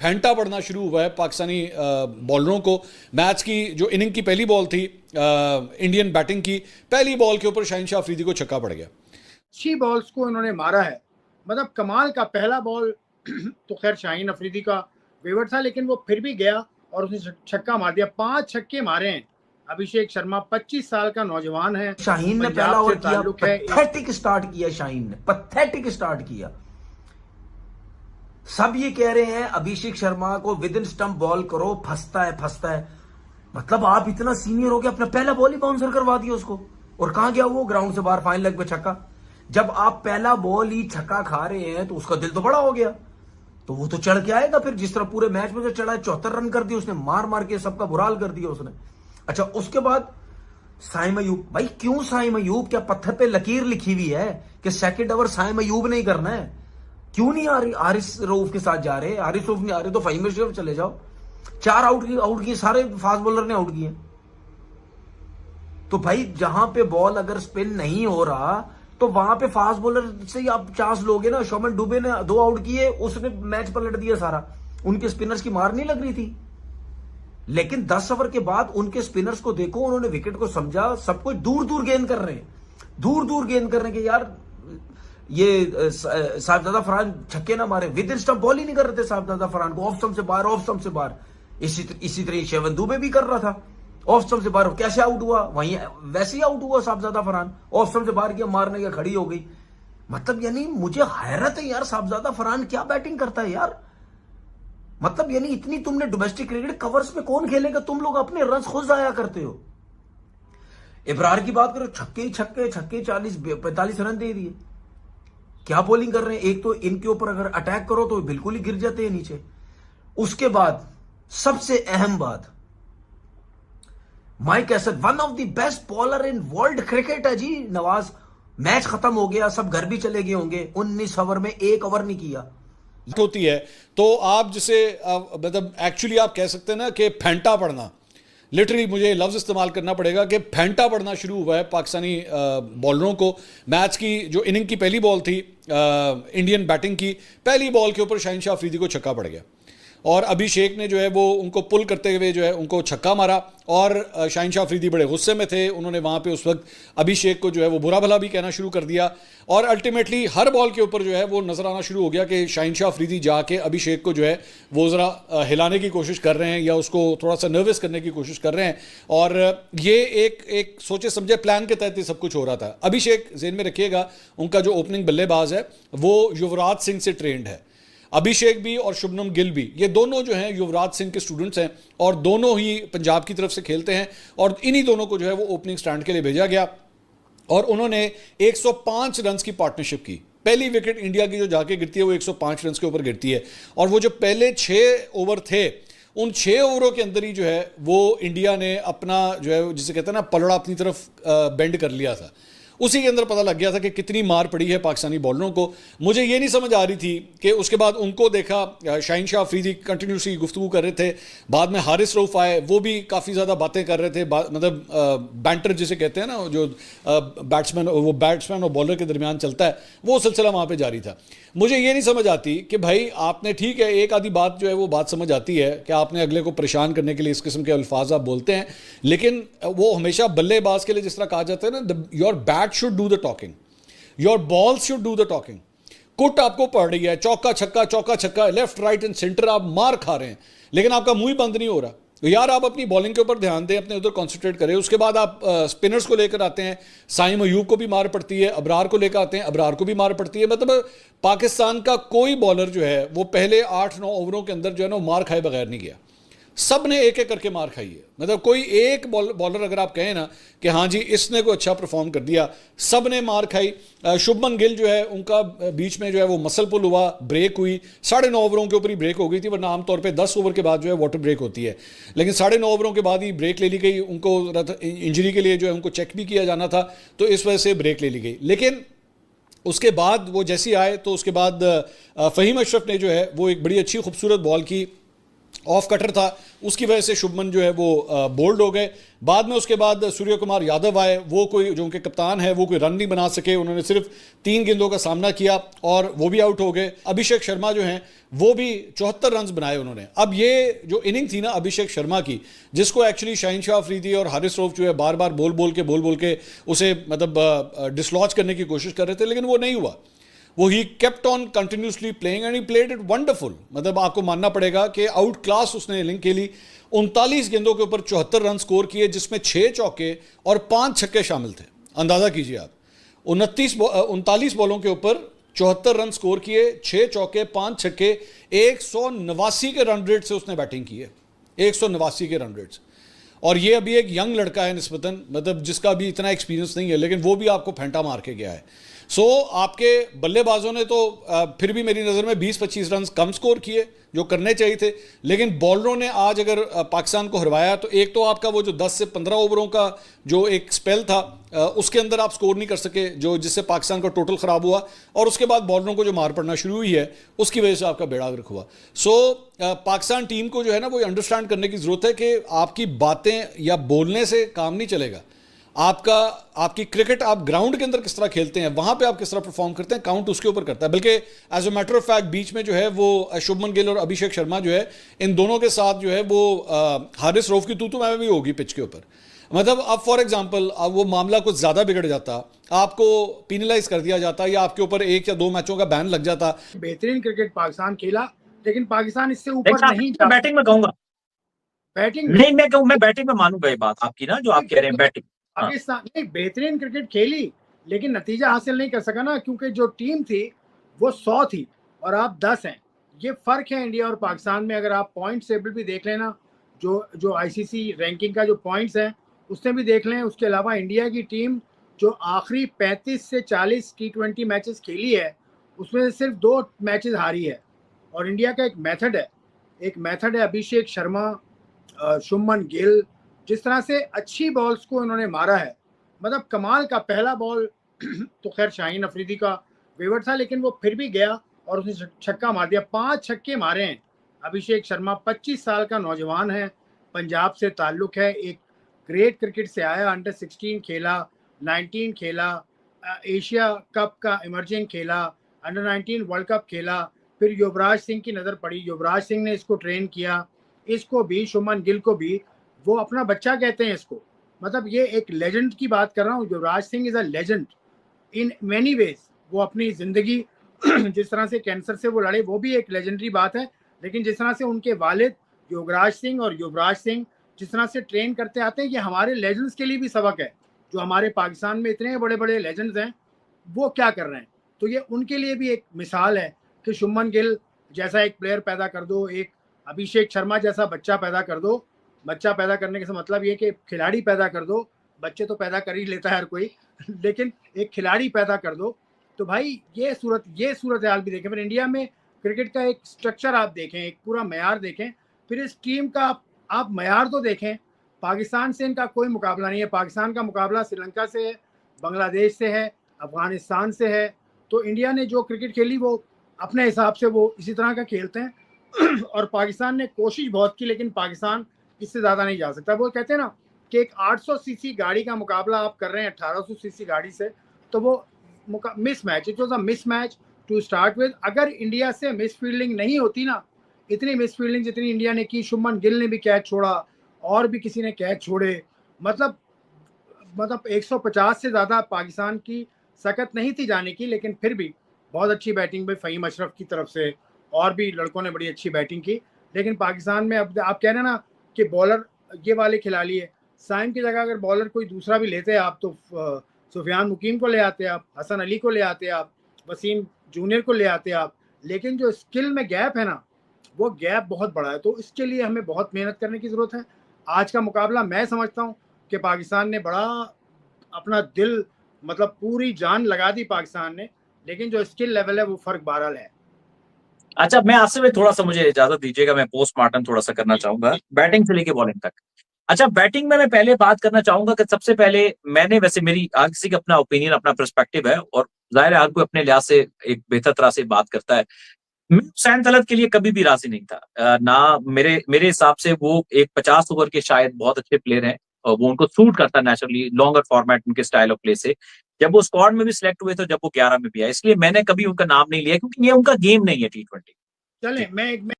फेंटा पड़ना शुरू हुआ है पाकिस्तानी बॉलरों को। मैच की जो इनिंग की पहली बॉल थी इंडियन बैटिंग की, पहली बॉल के ऊपर शाहीन शाह अफरीदी को छक्का पड़ गया। 6 बॉल्स को इन्होंने मारा है, मतलब कमाल का। पहला बॉल तो खैर शाहीन अफरीदी का फेवर था, लेकिन वो फिर भी गया और उसने छक्का मार दिया। 5 छक्के मारे हैं अभिषेक शर्मा, 25 साल का नौजवान है। शाहीन ने पहला ओवर किया, पैथेटिक स्टार्ट किया शाहीन ने, पैथेटिक स्टार्ट किया। सब ये कह रहे हैं अभिषेक शर्मा को विद इन स्टंप बॉल करो, फंसता है। मतलब आप इतना सीनियर हो गया, अपना पहला बॉल ही बाउंसर करवा दिया उसको, और कहां गया वो? ग्राउंड से बाहर, फाइन लेग पे छक्का। जब आप पहला बॉल ही छक्का खा रहे हैं तो उसका दिल तो बड़ा हो गया, तो वो तो चढ़ के आएगा फिर, जिस तरह पूरे मैच में जो चढ़ा है। 74 रन कर दिए उसने, मार के सबका बुरा हाल कर दिया उसने। अच्छा, उसके बाद साइम अयूब। भाई क्यों साइम अयूब? क्या पत्थर पे लकीर लिखी हुई है कि सेकंड ओवर साइम अयूब नहीं करना है? क्यों नहीं आ रही? हारिस रऊफ के साथ जा रहे, हारिस रऊफ नहीं आ रहे तो फहीम अशरफ चले जाओ। 4 आउट किए, सारे फास्ट बॉलर ने आउट किए। तो भाई जहां पे बॉल अगर स्पिन नहीं हो रहा तो वहां पे फास्ट बॉलर से ही आप चांस लोगे ना। शोमन डुबे ने 2 आउट किए, उसने मैच पलट दिया सारा। उनके स्पिनर्स की मार नहीं लग रही थी, लेकिन 10 ओवर के बाद उनके स्पिनर्स को देखो, उन्होंने विकेट को समझा। सब कुछ दूर गेंद कर रहे हैं, दूर गेंद करने के। यार ये साहिबजादा फरहान छक्के ना मारे, विद इन स्टंप बॉल ही नहीं कर रहे थे साहिबजादा फरहान को, ऑफ स्टंप से बाहर। इसी तरह शेवन दुबे भी कर रहा था, ऑफ स्टंप से बाहर। कैसे आउट हुआ? वहीं वैसे ही आउट हुआ साहिबजादा फरहान, ऑफ स्टंप से बाहर किया, मारने के खड़ी हो गई। मतलब यानी मुझे हैरत है यार, साहिबजादा फरहान क्या बैटिंग करता है यार। मतलब यानी इतनी तुमने डोमेस्टिक क्रिकेट कवर्स में कौन खेलेगा? तुम लोग अपने रन खुद जाया करते हो। इब्रार की बात करो, छक्के 40-45 रन दे दिए। क्या बॉलिंग कर रहे हैं? एक तो इनके ऊपर अगर अटैक करो तो बिल्कुल ही गिर जाते हैं नीचे। उसके बाद सबसे अहम बात, Mike Hesson one of the best bowler in world cricket है जी। नवाज, मैच खत्म हो गया, सब घर भी चले गए होंगे, 19 ओवर में 1 ओवर नहीं किया होती है। तो आप जिसे मतलब एक्चुअली आप कह सकते हैं ना कि फेंटा पड़ना, लिटरली मुझे लफ्ज़ इस्तेमाल करना पड़ेगा कि फेंटा पड़ना शुरू हुआ है पाकिस्तानी बॉलरों को। मैच की जो इनिंग की पहली बॉल थी इंडियन बैटिंग की, पहली बॉल के ऊपर शाहीन शाह अफरीदी को छक्का पड़ गया, और अभिषेक ने जो है वो उनको पुल करते हुए जो है उनको छक्का मारा। और शाहीन शाह अफरीदी बड़े गुस्से में थे, उन्होंने वहाँ पे उस वक्त अभिषेक को जो है वो बुरा भला भी कहना शुरू कर दिया। और अल्टीमेटली हर बॉल के ऊपर जो है वो नज़र आना शुरू हो गया कि शाहीन शाह अफरीदी जाके अभिषेक को जो है वो ज़रा हिलाने की कोशिश कर रहे हैं या उसको थोड़ा सा नर्वस करने की कोशिश कर रहे हैं। और ये एक सोचे समझे प्लान के तहत ये सब कुछ हो रहा था। अभिषेक ज़हन में रखिएगा, उनका जो ओपनिंग बल्लेबाज है वो युवराज सिंह से ट्रेंड है। अभिषेक भी और शुभमन गिल भी, ये दोनों जो हैं युवराज सिंह के स्टूडेंट्स हैं और दोनों ही पंजाब की तरफ से खेलते हैं। और इन्हीं दोनों को जो है वो ओपनिंग स्टैंड के लिए भेजा गया और उन्होंने 105 रन की पार्टनरशिप की। पहली विकेट इंडिया की जो जाके गिरती है वो 105 रन के ऊपर गिरती है। और वो जो पहले 6 ओवर थे, उन 6 ओवरों के अंदर ही जो है वो इंडिया ने अपना जो है जिसे कहते हैं ना पलड़ा अपनी तरफ बेंड कर लिया था। उसी के अंदर पता लग गया था कि कितनी मार पड़ी है पाकिस्तानी बॉलरों को। मुझे ये नहीं समझ आ रही थी कि उसके बाद उनको देखा शाहीन शाह अफरीदी कंटिन्यूसली गुफ्तगू कर रहे थे, बाद में हारिस रऊफ आए, वो भी काफ़ी ज़्यादा बातें कर रहे थे, मतलब बैंटर जिसे कहते हैं ना, जो बैट्समैन और बॉलर के दरमियान चलता है, वो सिलसिला वहाँ पर जारी था। मुझे ये नहीं समझ आती कि भाई आपने, ठीक है एक आधी बात जो है वो बात समझ आती है कि आपने अगले को परेशान करने के लिए इस किस्म के अल्फाज आप बोलते हैं, लेकिन वो हमेशा बल्लेबाज के लिए जिस तरह कहा जाता है ना, your bat should do the talking, your ball should do the talking. कुट आपको पड़ रही है, चौका छक्का, लेफ्ट राइट एंड सेंटर आप मार खा रहे हैं, लेकिन आपका मुंह ही बंद नहीं हो रहा। तो यार आप अपनी बॉलिंग के ऊपर ध्यान दें, अपने उधर कंसंट्रेट करें। उसके बाद आप स्पिनर्स को लेकर आते हैं, साइम अयूब को भी मार पड़ती है, अबरार को लेकर आते हैं, अबरार को भी मार पड़ती है। मतलब पाकिस्तान का कोई बॉलर जो है वो पहले 8-9 ओवरों के अंदर जो है ना मार खाए बगैर नहीं गया। सब ने एक एक करके मार खाई है। मतलब कोई एक बॉलर अगर आप कहें ना कि हाँ जी इसने कोई अच्छा परफॉर्म कर दिया, सब ने मार खाई। शुभमन गिल जो है उनका बीच में जो है वो मसल पुल हुआ, ब्रेक हुई, 9.5 ओवरों के ऊपर ही ब्रेक हो गई थी, वरना आमतौर पे 10 ओवर के बाद जो है वाटर ब्रेक होती है, लेकिन 9.5 ओवरों के बाद ही ब्रेक ले ली गई। उनको इंजरी के लिए जो है उनको चेक भी किया जाना था, तो इस वजह से ब्रेक ले ली गई। लेकिन उसके बाद वो जैसे आए तो उसके बाद फ़हीम अशरफ ने जो है वो एक बड़ी अच्छी खूबसूरत बॉल की ऑफ कटर था, उसकी वजह से शुभमन जो है वो बोल्ड हो गए। बाद में उसके बाद सूर्य कुमार यादव आए, वो कोई जो उनके कप्तान है वो कोई रन नहीं बना सके, उन्होंने सिर्फ 3 गेंदों का सामना किया और वो भी आउट हो गए। अभिषेक शर्मा जो हैं वो भी 74 रन बनाए उन्होंने। अब ये जो इनिंग थी ना अभिषेक शर्मा की, जिसको एक्चुअली शाहिनशाह अफरीदी और हारिस रऊफ जो है बार बार बोल बोल के उसे मतलब डिसलॉज करने की कोशिश कर रहे थे, लेकिन वो नहीं हुआ। वो he kept on continuously playing and he played it wonderful. मतलब आपको मानना पड़ेगा कि आउट क्लास उसने इनिंग खेली। 39 गेंदों के ऊपर 74 रन स्कोर किए, जिसमें 6 चौके और 5 छक्के शामिल थे। अंदाजा कीजिए आप, 39 बॉलों के ऊपर 74 रन स्कोर किए, 6 चौके 5 छक्के, 189 के रन रेट से उसने बैटिंग की है, 189 के रन रेट से। और ये अभी एक यंग लड़का है निस्बतन, मतलब जिसका अभी इतना एक्सपीरियंस नहीं है, लेकिन वो भी आपको फेंटा मार के गया है। सो आपके बल्लेबाजों ने तो फिर भी मेरी नज़र में 20-25 रन कम स्कोर किए जो करने चाहिए थे, लेकिन बॉलरों ने आज अगर पाकिस्तान को हरवाया तो एक तो आपका वो जो 10 से 15 ओवरों का जो एक स्पेल था उसके अंदर आप स्कोर नहीं कर सके, जो जिससे पाकिस्तान का टोटल ख़राब हुआ, और उसके बाद बॉलरों को जो मार पड़ना शुरू हुई है उसकी वजह से आपका बेड़ा गर्क हुआ। सो पाकिस्तान टीम को जो है ना वो अंडरस्टैंड करने की ज़रूरत है कि आपकी बातें या बोलने से काम नहीं चलेगा। आपकी क्रिकेट आप ग्राउंड के अंदर किस तरह खेलते हैं, वहां पे आप किस तरह परफॉर्म करते हैं, काउंट उसके ऊपर करता है। बल्कि as a matter of fact बीच में जो है वो शुभमन गिल और अभिषेक शर्मा जो है, इन दोनों के साथ जो है वो हारिस रऊफ की तू मैं भी होगी पिच के ऊपर। मतलब अब फॉर एग्जांपल अब वो मामला कुछ ज़्यादा बिगड़ जाता, आपको पिनलाइज कर दिया जाता या आपके ऊपर 1 या 2 मैचों का बैन लग जाता। बेहतरीन क्रिकेट पाकिस्तान खेला, लेकिन पाकिस्तान इससे ऊपर नहीं जा। बैटिंग में कहूंगा, बैटिंग नहीं मैं कहूँ, मैं बैटिंग में मानूंगा ये बात आपकी ना, जो आप कह रहे हैं बैटिंग। पाकिस्तान ने बेहतरीन क्रिकेट खेली, लेकिन नतीजा हासिल नहीं कर सका ना, क्योंकि जो टीम थी वो 100 थी और आप 10 हैं। ये फर्क है इंडिया और पाकिस्तान में। अगर आप पॉइंट टेबल भी देख लेना, जो आईसीसी रैंकिंग का जो पॉइंट्स हैं उसने भी देख लें। उसके अलावा इंडिया की टीम जो आखिरी 35 से 40 T20 मैचेस खेली है उसमें से सिर्फ 2 मैचेस हारी है। और इंडिया का एक मेथड है अभिषेक शर्मा, शुभमन गिल, जिस तरह से अच्छी बॉल्स को इन्होंने मारा है। मतलब कमाल का पहला बॉल तो खैर शाहीन अफरीदी का वेवर था, लेकिन वो फिर भी गया और उसने छक्का मार दिया। 5 छक्के मारे हैं अभिषेक शर्मा। 25 साल का नौजवान है, पंजाब से ताल्लुक है, एक ग्रेट क्रिकेट से आया। अंडर 16 खेला, 19 खेला, एशिया कप का इमर्जिंग खेला, अंडर 19 वर्ल्ड कप खेला। फिर युवराज सिंह की नज़र पड़ी, युवराज सिंह ने इसको ट्रेन किया, इसको भी, शुभमन गिल को भी। वो अपना बच्चा कहते हैं इसको। मतलब ये एक लेजेंड की बात कर रहा हूँ। Yuvraj Singh is a legend in many ways. वो अपनी ज़िंदगी जिस तरह से कैंसर से वो लड़े वो भी एक लेजेंडरी बात है, लेकिन जिस तरह से उनके वालिद युवराज सिंह और युवराज सिंह जिस तरह से ट्रेन करते आते हैं, ये हमारे लेजेंड्स के लिए भी सबक है। जो हमारे पाकिस्तान में इतने बड़े बड़े लेजेंड्स हैं वो क्या कर रहे हैं, तो ये उनके लिए भी एक मिसाल है कि शुभमन गिल जैसा एक प्लेयर पैदा कर दो, एक अभिषेक शर्मा जैसा बच्चा पैदा कर दो। बच्चा पैदा करने का मतलब ये कि खिलाड़ी पैदा कर दो। बच्चे तो पैदा कर ही लेता है हर कोई लेकिन एक खिलाड़ी पैदा कर दो। तो भाई ये सूरत हाल भी देखें। फिर इंडिया में क्रिकेट का एक स्ट्रक्चर आप देखें, एक पूरा मैयार देखें, फिर इस टीम का आप मैयार तो देखें। पाकिस्तान से इनका कोई मुकाबला नहीं है। पाकिस्तान का मुकाबला श्रीलंका से है, बांग्लादेश से है, अफगानिस्तान से है। तो इंडिया ने जो क्रिकेट खेली वो अपने हिसाब से वो इसी तरह का खेलते हैं और पाकिस्तान ने कोशिश बहुत की, लेकिन पाकिस्तान इससे ज़्यादा नहीं जा सकता। वो कहते हैं ना कि एक 800 सीसी गाड़ी का मुकाबला आप कर रहे हैं 1800 सीसी गाड़ी से, तो वो mismatch, it was a mismatch to start with. अगर इंडिया से मिस फील्डिंग नहीं होती ना, इतनी मिस फील्डिंग जितनी इंडिया ने की, शुभमन गिल ने भी कैच छोड़ा और भी किसी ने कैच छोड़े, मतलब 150 से ज़्यादा पाकिस्तान की सकत नहीं थी जाने की। लेकिन फिर भी बहुत अच्छी बैटिंग भी फ़हीम अशरफ की तरफ से और भी लड़कों ने बड़ी अच्छी बैटिंग की। लेकिन पाकिस्तान में अब आप कह रहे हैं ना कि बॉलर ये वाले खिला लिए, साइम की जगह अगर बॉलर कोई दूसरा भी लेते हैं आप, तो सुफियान मुकीम को ले आते आप, हसन अली को ले आते आप, वसीम जूनियर को ले आते आप। लेकिन जो स्किल में गैप है ना, वो गैप बहुत बड़ा है। तो इसके लिए हमें बहुत मेहनत करने की ज़रूरत है। आज का मुकाबला मैं समझता हूँ कि पाकिस्तान ने बड़ा अपना दिल, मतलब पूरी जान लगा दी पाकिस्तान ने, लेकिन जो स्किल लेवल है वो फ़र्क बहरहाल है। अच्छा, मैं आपसे में थोड़ा सा, मुझे इजाजत दीजिएगा, मैं पोस्टमार्टम थोड़ा सा करना चाहूंगा बैटिंग से लेके बॉलिंग तक। अच्छा, बैटिंग में मैं पहले बात करना चाहूंगा कि सबसे पहले मैंने, वैसे मेरी हर किसी का अपना ओपिनियन, अपना पर्सपेक्टिव है और जाहिर है हर कोई अपने लिहाज से एक बेहतर तरह से बात करता है। मैं हुसैन तलत के लिए कभी भी राजी नहीं था। ना मेरे हिसाब से वो एक 50 ओवर के शायद बहुत अच्छे प्लेयर हैं और वो उनको सूट करता है नेचुरली लॉन्गर फॉर्मेट उनके स्टाइल ऑफ प्ले से। जब वो स्क्वाड में भी सिलेक्ट हुए तो जब वो 11 में भी आए, इसलिए मैंने कभी उनका नाम नहीं लिया क्योंकि ये उनका गेम नहीं है T20। चलें, मैं